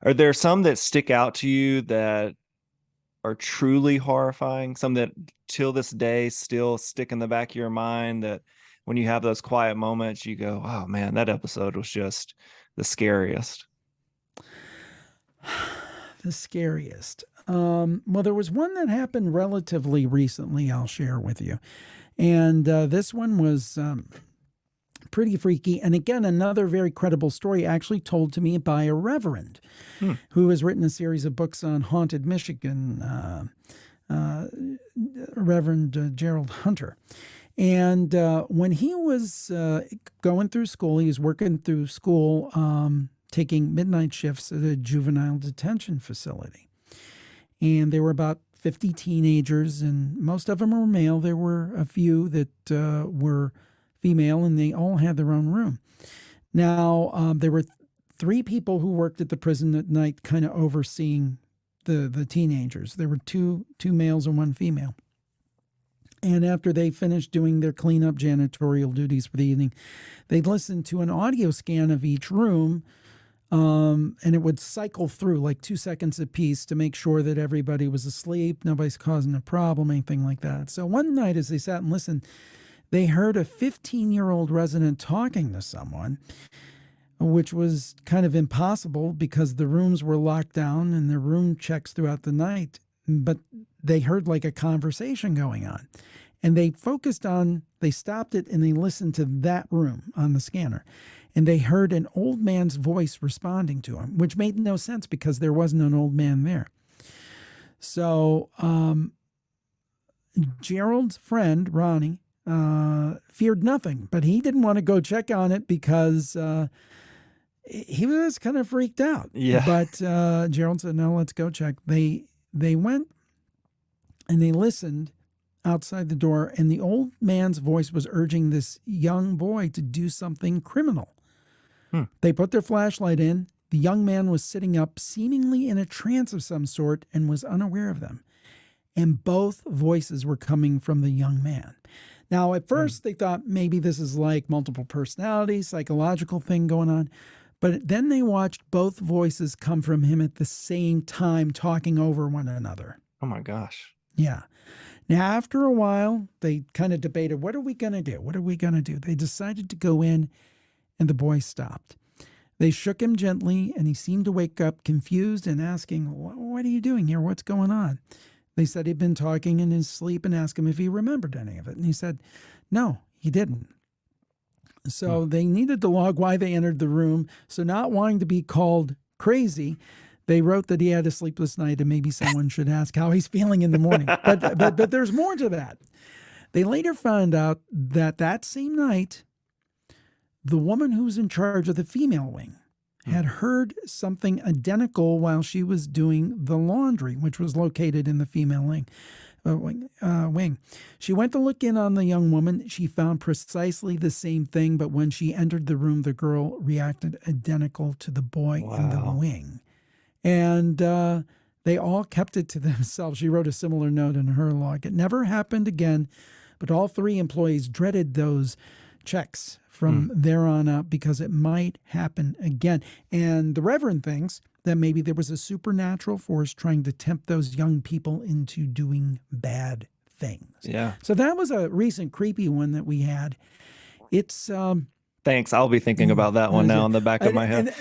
Are there some that stick out to you that are truly horrifying? Some that till this day still stick in the back of your mind that when you have those quiet moments, you go, oh man, that episode was just the scariest. The scariest. Well, there was one that happened relatively recently, I'll share with you. And this one was pretty freaky. And again, another very credible story actually told to me by a reverend who has written a series of books on haunted Michigan, Reverend Gerald Hunter. And when he was going through school, he was working through school, taking midnight shifts at a juvenile detention facility. And there were about 50 teenagers, and most of them were male. There were a few that were female, and they all had their own room. Now, there were three people who worked at the prison at night kind of overseeing the teenagers. There were two males and one female. And after they finished doing their cleanup janitorial duties for the evening, they'd listen to an audio scan of each room, and it would cycle through like 2 seconds apiece to make sure that everybody was asleep, nobody's causing a problem, anything like that. So one night as they sat and listened, they heard a 15-year-old resident talking to someone, which was kind of impossible because the rooms were locked down and there were room checks throughout the night. But they heard like a conversation going on. And they stopped it and they listened to that room on the scanner. And they heard an old man's voice responding to him, which made no sense because there wasn't an old man there. So Gerald's friend, Ronnie, feared nothing, but he didn't want to go check on it because he was kind of freaked out. Yeah. But Gerald said, no, let's go check. They went and they listened outside the door, and the old man's voice was urging this young boy to do something criminal. They put their flashlight in. The young man was sitting up, seemingly in a trance of some sort, and was unaware of them. And both voices were coming from the young man. Now, at first, they thought maybe this is like multiple personality, psychological thing going on. But then they watched both voices come from him at the same time, talking over one another. Oh my gosh. Yeah. Now, after a while, they kind of debated, what are we going to do? What are we going to do? They decided to go in, and the boy stopped. They shook him gently, and he seemed to wake up confused and asking, what are you doing here? What's going on? They said he'd been talking in his sleep and asked him if he remembered any of it. And he said, no, he didn't. So they needed to log why they entered the room. So not wanting to be called crazy, they wrote that he had a sleepless night and maybe someone should ask how he's feeling in the morning. But there's more to that. They later found out that that same night, the woman who was in charge of the female wing had heard something identical while she was doing the laundry, which was located in the female wing. She went to look in on the young woman. She found precisely the same thing, but when she entered the room, the girl reacted identical to the boy in the wing. And they all kept it to themselves. She wrote a similar note in her log. It never happened again, but all three employees dreaded those checks from there on out because it might happen again. And the Reverend thinks that maybe there was a supernatural force trying to tempt those young people into doing bad things. Yeah. So that was a recent creepy one that we had. It's Thanks. I'll be thinking about that one now in the back of my head.